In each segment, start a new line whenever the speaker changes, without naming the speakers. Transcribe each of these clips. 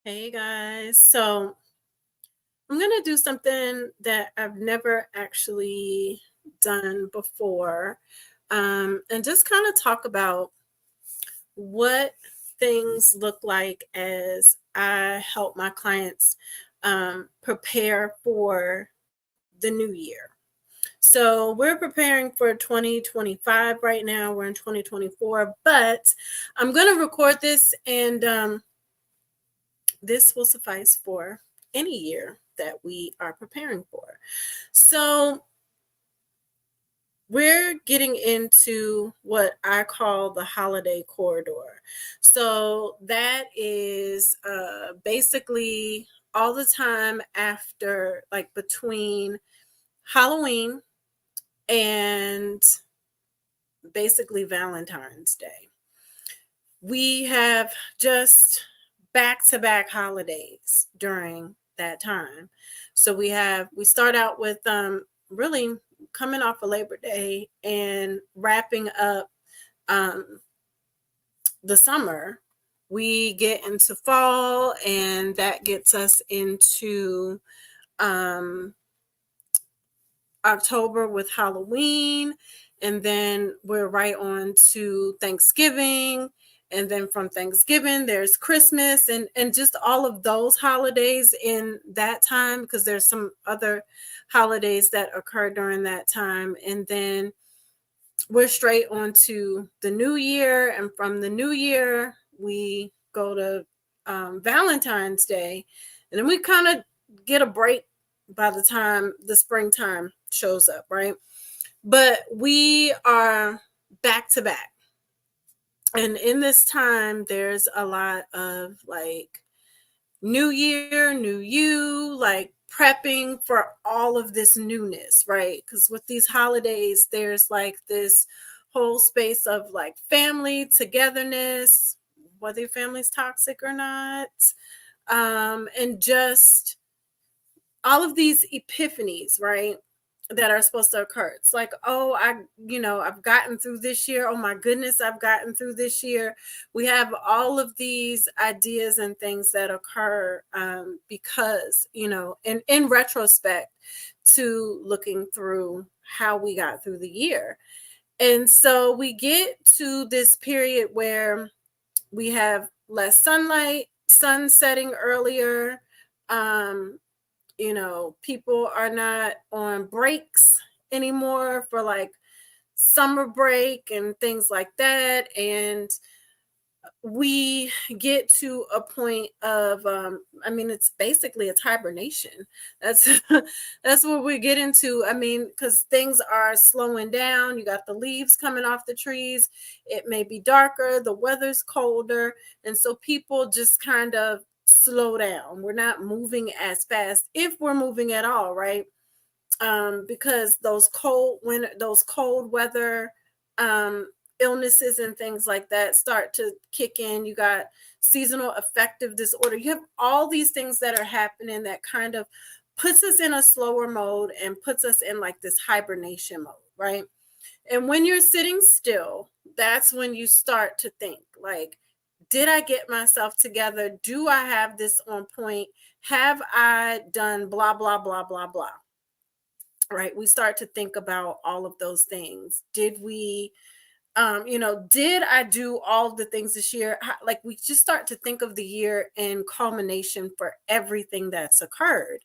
Hey guys, so I'm gonna do something that I've never actually done before, and just kind of talk about what things look like as I help my clients prepare for the new year. So we're preparing for 2025 right now. We're in 2024, but I'm gonna record this and this will suffice for any year that we are preparing for. So, we're getting into what I call the holiday corridor. So, that is basically all the time after, like between Halloween and basically Valentine's Day. We have just back to back holidays during that time. So we start out with really coming off of Labor Day and wrapping up um the summer. We get into fall and that gets us into um October with Halloween, and then we're right on to Thanksgiving, and then from Thanksgiving there's Christmas and just all of those holidays in that time because there's some other holidays that occur during that time, and then we're straight on to the new year, and from the new year we go to Valentine's Day, and then we kind of get a break by the time the springtime shows up, right? But we are back to back. And in this time, there's a lot of like new year, new you, like prepping for all of this newness, right? Because with these holidays, there's like this whole space of like family togetherness, whether your family's toxic or not, and just all of these epiphanies, right? That are supposed to occur. It's like, oh, I've gotten through this year. Oh my goodness, I've gotten through this year. We have all of these ideas and things that occur because, in retrospect to looking through how we got through the year. And so we get to this period where we have less sunlight, sun setting earlier. Um, people are not on breaks anymore for like summer break and things like that. And we get to a point of it's hibernation. That's that's what we get into. I mean, because things are slowing down. You got the leaves coming off the trees. It may be darker, the weather's colder, and so people just kind of slow down. We're not moving as fast, if we're moving at all, right? Because those cold weather um, illnesses and things like that start to kick in. You got seasonal affective disorder. You have all these things that are happening that kind of puts us in a slower mode and puts us in like this hibernation mode, right? And when you're sitting still, that's when you start to think like, did I get myself together? Do I have this on point? Have I done blah, blah, blah, blah, blah? Right? We start to think about all of those things. Did we did I do all the things this year? Like we just start to think of the year in culmination for everything that's occurred.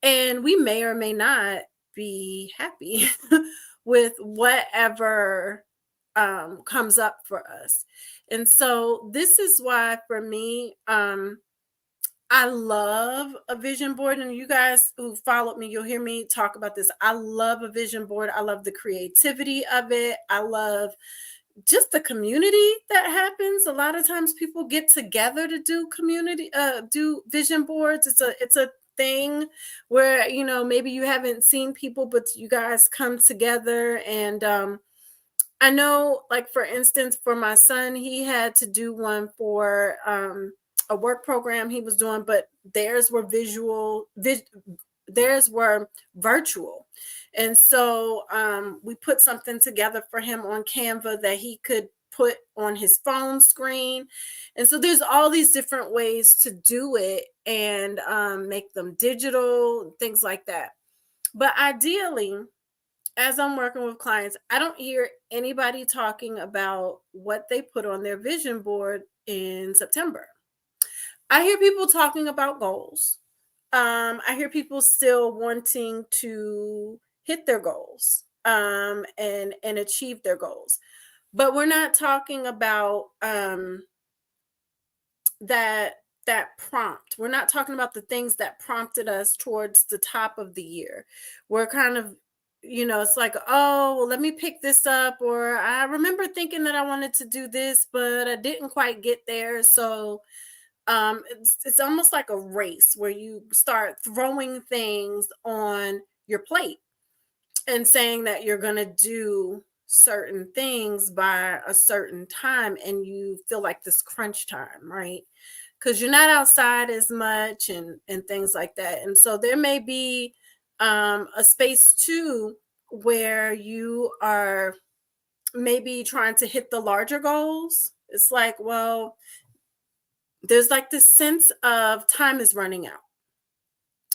And we may or may not be happy with whatever comes up for us. And so this is why for me, I love a vision board, and you guys who followed me, you'll hear me talk about this. I love a vision board. I love the creativity of it. I love just the community that happens. A lot of times people get together to do vision boards. It's a thing where, maybe you haven't seen people, but you guys come together. And I know, like, for instance, for my son, he had to do one for a work program he was doing, but theirs were virtual. And so we put something together for him on Canva that he could put on his phone screen. And so there's all these different ways to do it and make them digital, things like that. But ideally, as I'm working with clients, I don't hear anybody talking about what they put on their vision board in September. I hear people talking about goals. I hear people still wanting to hit their goals and achieve their goals. But we're not talking about that that prompt. We're not talking about the things that prompted us towards the top of the year. We're kind of, it's like, oh, well, let me pick this up, or I remember thinking that I wanted to do this, but I didn't quite get there. So it's almost like a race where you start throwing things on your plate and saying that you're going to do certain things by a certain time, and you feel like this crunch time, right? Because you're not outside as much and things like that. And so there may be a space too where you are maybe trying to hit the larger goals. It's like, well, there's like this sense of time is running out.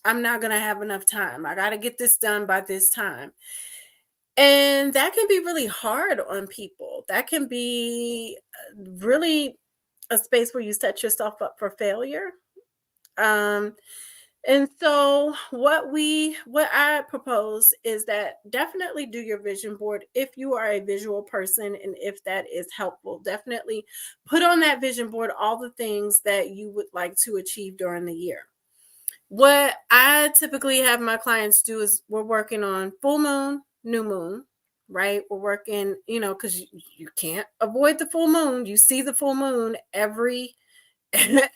I'm not going to have enough time. I got to get this done by this time. And that can be really hard on people. That can be really a space where you set yourself up for failure. Um, and so what I propose is that definitely do your vision board if you are a visual person and if that is helpful. Definitely put on that vision board all the things that you would like to achieve during the year. What I typically have my clients do is we're working on full moon, new moon, right? We're working, because you can't avoid the full moon. You see the full moon every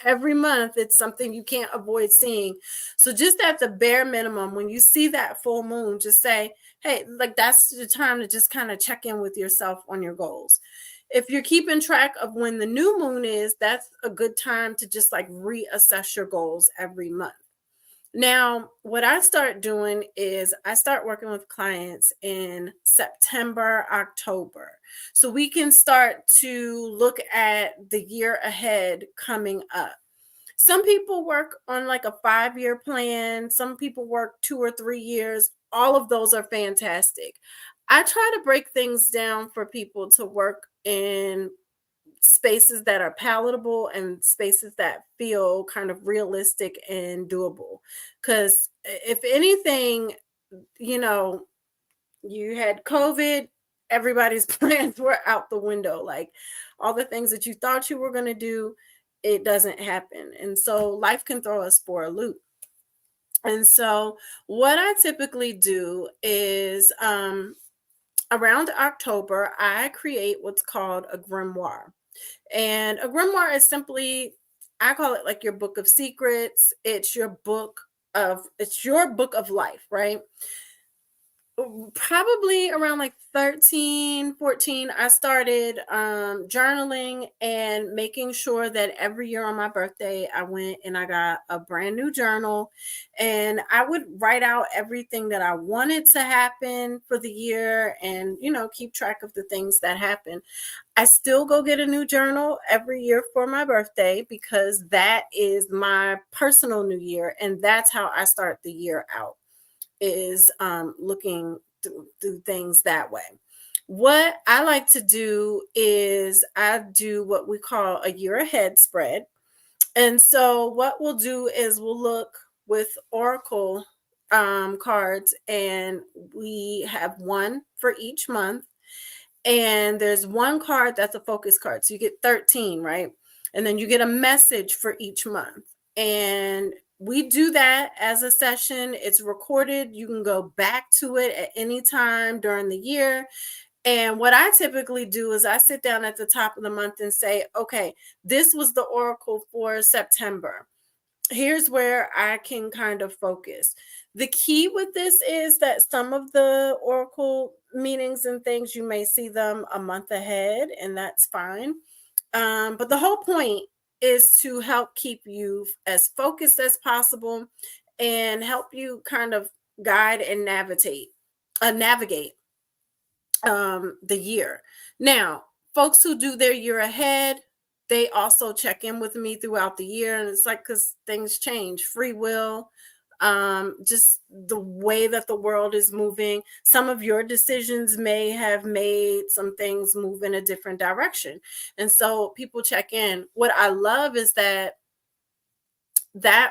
every month. It's something you can't avoid seeing. So just at the bare minimum, when you see that full moon, just say, hey, like that's the time to just kind of check in with yourself on your goals. If you're keeping track of when the new moon is, that's a good time to just like reassess your goals every month. Now, what I start doing is I start working with clients in September, October. So we can start to look at the year ahead coming up. Some people work on like a 5-year plan, some people work 2 or 3 years. All of those are fantastic. I try to break things down for people to work in spaces that are palatable and spaces that feel kind of realistic and doable. Because if anything, you know, you had COVID, everybody's plans were out the window. Like all the things that you thought you were going to do, it doesn't happen. And so life can throw us for a loop. And so what I typically do is around October, I create what's called a grimoire. And a grimoire is simply, I call it like your book of secrets. It's your book of life, right? Probably around like 13, 14, I started journaling and making sure that every year on my birthday, I went and I got a brand new journal and I would write out everything that I wanted to happen for the year and, keep track of the things that happen. I still go get a new journal every year for my birthday because that is my personal new year. And that's how I start the year out, is looking through things that way. What I like to do is I do what we call a year ahead spread. And so what we'll do is we'll look with Oracle cards, and we have one for each month. And there's one card that's a focus card. So you get 13, right? And then you get a message for each month. And we do that as a session. It's recorded. You can go back to it at any time during the year. And what I typically do is I sit down at the top of the month and say, okay, this was the oracle for September. Here's where I can kind of focus. The key with this is that some of the oracle meetings and things, you may see them a month ahead, and that's fine. But the whole point is to help keep you as focused as possible and help you kind of guide and navigate the year. Now, folks who do their year ahead, they also check in with me throughout the year. And it's like, because things change, free will, just the way that the world is moving. Some of your decisions may have made some things move in a different direction. And so people check in. What I love is that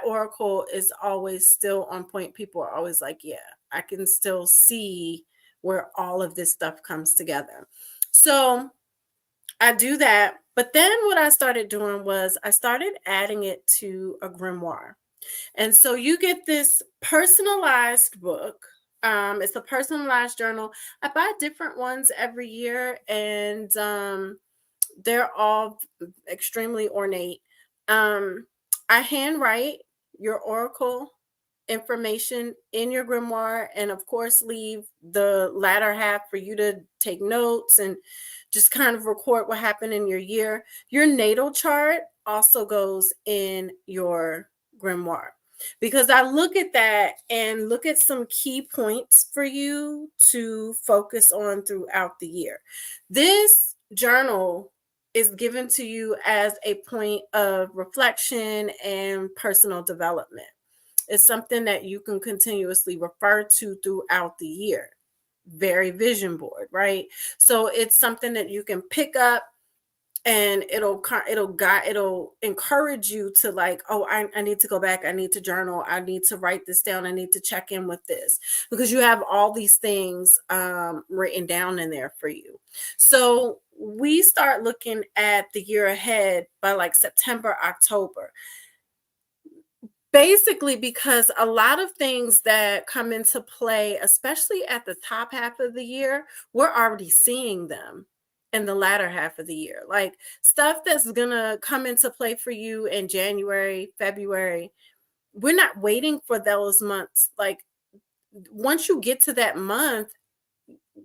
oracle is always still on point. People are always like, yeah, I can still see where all of this stuff comes together. So I do that. But then what I started doing was I started adding it to a grimoire. And so you get this personalized book. It's a personalized journal. I buy different ones every year, and they're all extremely ornate. I handwrite your oracle information in your grimoire, and of course leave the latter half for you to take notes and just kind of record what happened in your year. Your natal chart also goes in your grimoire, because I look at that and look at some key points for you to focus on throughout the year. This journal is given to you as a point of reflection and personal development. It's something that you can continuously refer to throughout the year. Very vision board, right? So it's something that you can pick up, and it'll encourage you to like, oh, I need to go back, I need to journal, I need to write this down, I need to check in with this, because you have all these things written down in there for you. So we start looking at the year ahead by like September, October, basically because a lot of things that come into play, especially at the top half of the year, we're already seeing them in the latter half of the year. Like stuff that's gonna come into play for you in January, February. We're not waiting for those months. Like once you get to that month,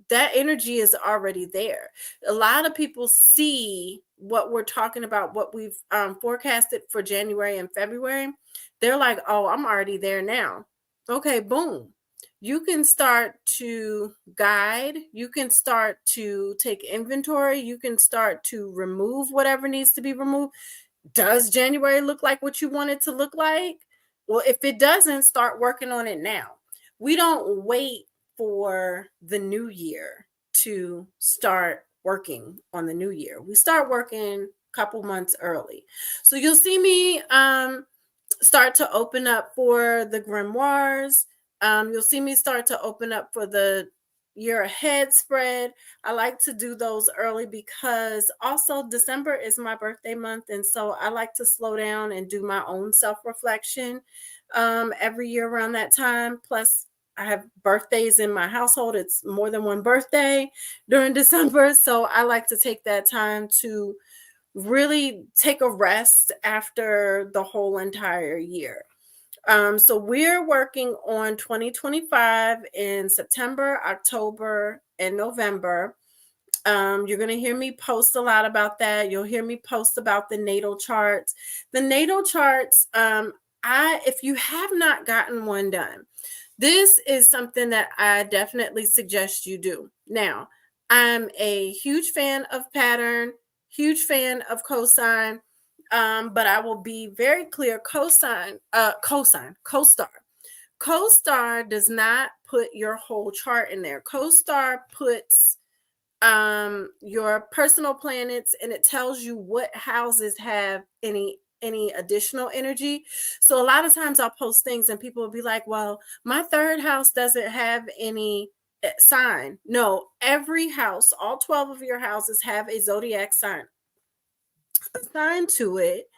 that energy is already there. A lot of people see what we're talking about, what we've forecasted for January and February. They're like, oh, I'm already there now. Okay, boom. You can start to guide. You can start to take inventory. You can start to remove whatever needs to be removed. Does January look like what you want it to look like? Well, if it doesn't, start working on it now. We don't wait for the new year to start working on the new year. We start working a couple months early. So you'll see me start to open up for the grimoires. You'll see me start to open up for the year ahead spread. I like to do those early because also December is my birthday month. And so I like to slow down and do my own self-reflection every year around that time. Plus, I have birthdays in my household. It's more than one birthday during December. So I like to take that time to really take a rest after the whole entire year. So we're working on 2025 in September, October, and November. You're going to hear me post a lot about that. You'll hear me post about the natal charts. The natal charts, if you have not gotten one done, this is something that I definitely suggest you do. Now, I'm a huge fan of pattern, huge fan of cosine, but I will be very clear. CoStar. CoStar does not put your whole chart in there. CoStar puts your personal planets, and it tells you what houses have any additional energy. So a lot of times I'll post things and people will be like, well, my third house doesn't have any sign. No, every house, all 12 of your houses have a zodiac sign assigned to it.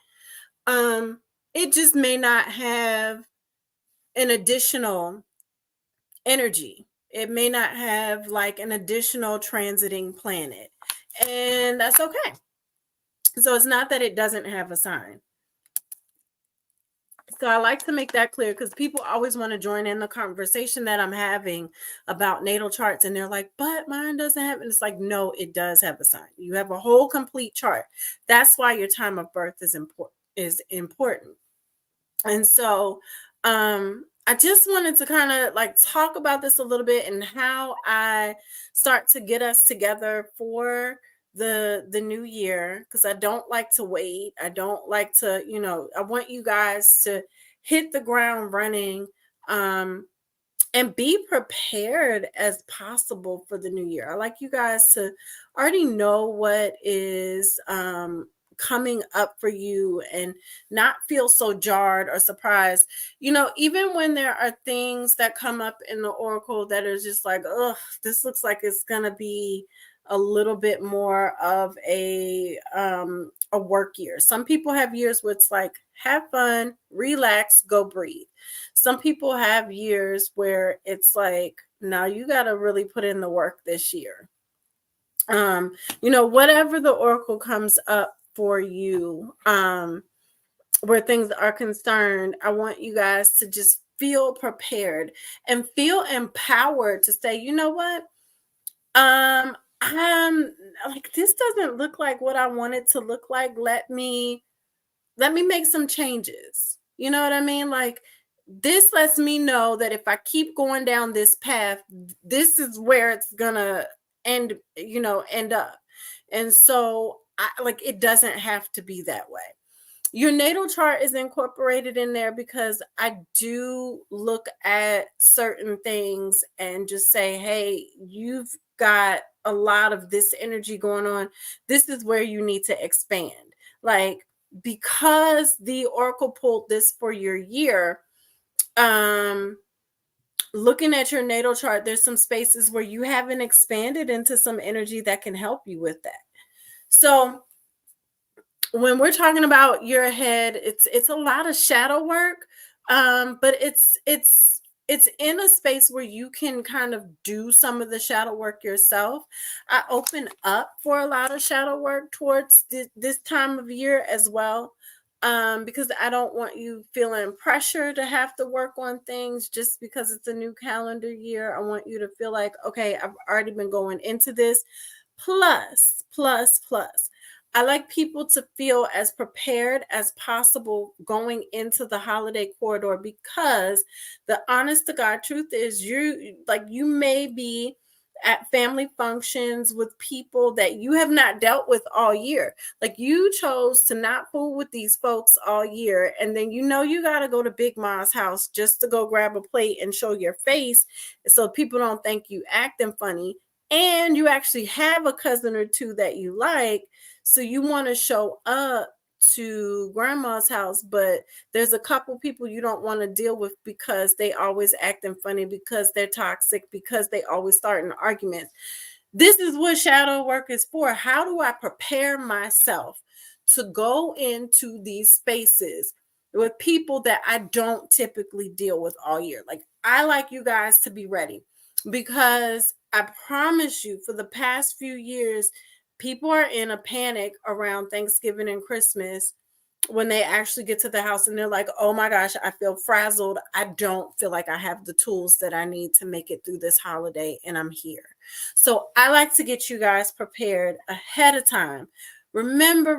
It just may not have an additional energy. It may not have like an additional transiting planet, and that's okay. So it's not that it doesn't have a sign. So I like to make that clear because people always want to join in the conversation that I'm having about natal charts, and they're like, but mine doesn't have it. It's like, no, it does have a sign. You have a whole complete chart. That's why your time of birth is important. And so I just wanted to kind of like talk about this a little bit and how I start to get us together for the new year, because I don't like to wait. I don't like to, I want you guys to hit the ground running. Um, and be prepared as possible for the new year. I like you guys to already know what is coming up for you and not feel so jarred or surprised. Even when there are things that come up in the oracle that are just like, oh, this looks like it's going to be a little bit more of a work year. Some people have years where it's like have fun, relax, go breathe. Some people have years where it's like, now you got to really put in the work this year. Whatever the oracle comes up for you, where things are concerned, I want you guys to just feel prepared and feel empowered to say, you know what? I'm like, this doesn't look like what I want it to look like. Let me make some changes. You know what I mean? Like, this lets me know that if I keep going down this path, this is where it's gonna end up. And so it doesn't have to be that way. Your natal chart is incorporated in there because I do look at certain things and just say, hey, you've got a lot of this energy going on. This is where you need to expand. Like, because the oracle pulled this for your year, looking at your natal chart, there's some spaces where you haven't expanded into some energy that can help you with that. So when we're talking about your head, it's a lot of shadow work, but it's in a space where you can kind of do some of the shadow work yourself. I open up for a lot of shadow work towards this time of year as well, because I don't want you feeling pressure to have to work on things just because it's a new calendar year. I want you to feel like, okay, I've already been going into this. Plus, I like people to feel as prepared as possible going into the holiday corridor, because the honest to God truth is you may be at family functions with people that you have not dealt with all year. Like, you chose to not fool with these folks all year, and then you got to go to Big Ma's house just to go grab a plate and show your face so people don't think you acting funny, and you actually have a cousin or two that you like, so you want to show up to grandma's house, but there's a couple people you don't want to deal with because they always acting funny, because they're toxic, because they always start an argument. This is what shadow work is for. How do I prepare myself to go into these spaces with people that I don't typically deal with all year? Like, I like you guys to be ready, because I promise you, for the past few years, people are in a panic around Thanksgiving and Christmas when they actually get to the house and they're like, oh my gosh, I feel frazzled. I don't feel like I have the tools that I need to make it through this holiday, and I'm here. So I like to get you guys prepared ahead of time. Remember,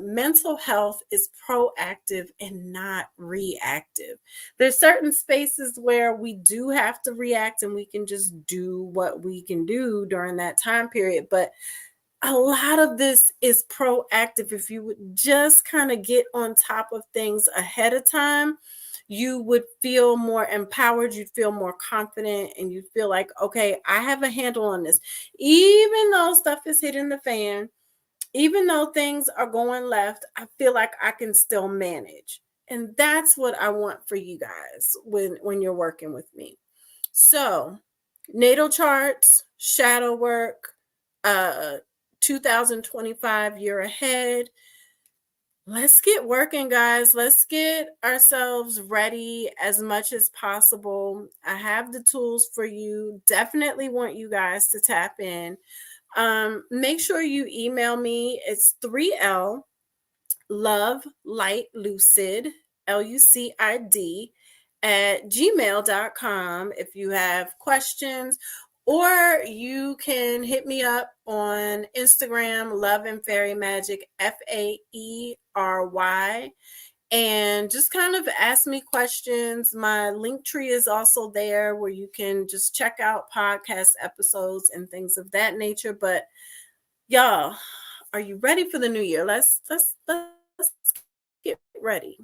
mental health is proactive and not reactive. There's certain spaces where we do have to react and we can just do what we can do during that time period. But a lot of this is proactive. If you would just kind of get on top of things ahead of time, you would feel more empowered, you'd feel more confident, and you'd feel like, okay, I have a handle on this. Even though stuff is hitting the fan, even though things are going left, I feel like I can still manage. And that's what I want for you guys when you're working with me. So, natal charts, shadow work, 2025 year ahead. Let's get working, guys. Let's get ourselves ready as much as possible. I have the tools for you. Definitely want you guys to tap in. Make sure you email me. It's 3L Love Light Lucid, LUCID, at gmail.com if you have questions, or you can hit me up on Instagram, Love and Fairy Magic, FAERY, and just kind of ask me questions. My link tree is also there where you can just check out podcast episodes and things of that nature. But Y'all, are you ready for the new year? Let's get ready.